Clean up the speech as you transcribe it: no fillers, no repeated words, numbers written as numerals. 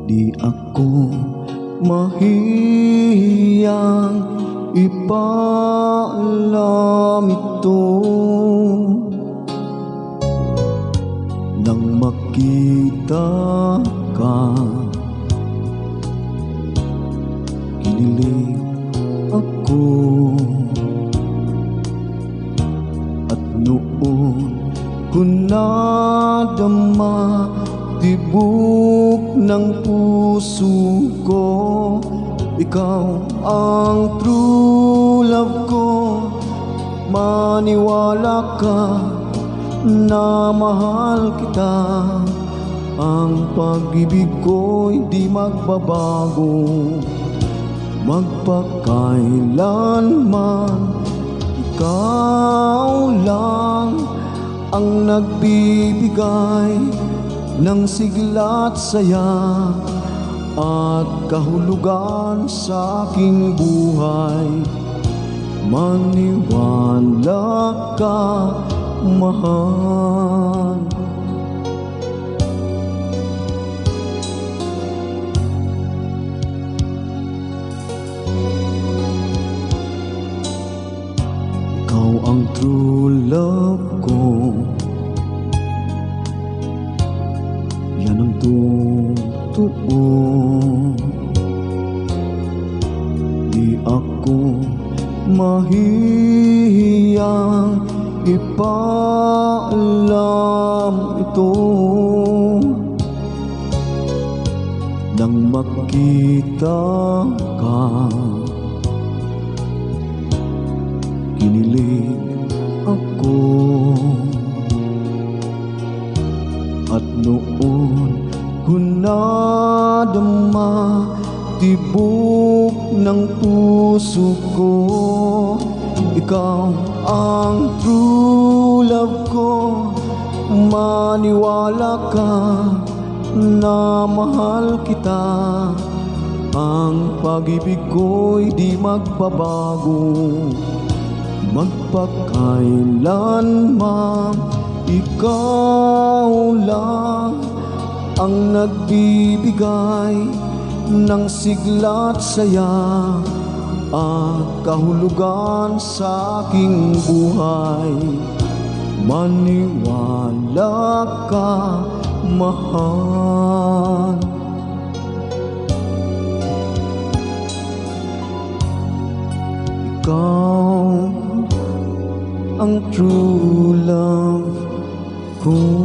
Di ako mahiyang ipaalam ito. Nang makita ka, kinilig ako. At noon ko nadama tibok ng puso ko, ikaw ang true love ko. Maniwala ka na mahal kita, ang pag-ibig ko'y di magbabago. Magpakailanman ikaw lang ang nagbibigay ng sigla't saya at kahulugan sa aking buhay. Maniwala ka, mahal. Ikaw ang true love ko, yan ang totoo. Di ako mahihiyang ipaalam ito. Nang makita ka, kinilig ako. At noon ko nadama tibok ng puso ko, ikaw ang true love ko. Maniwala ka na mahal kita, ang pag-ibig ko'y di magbabago. Magpakailanman ikaw lang ang nagbibigay ng sigla't saya at kahulugan sa aking buhay. Maniwala ka, mahal. Ikaw ang true love ko.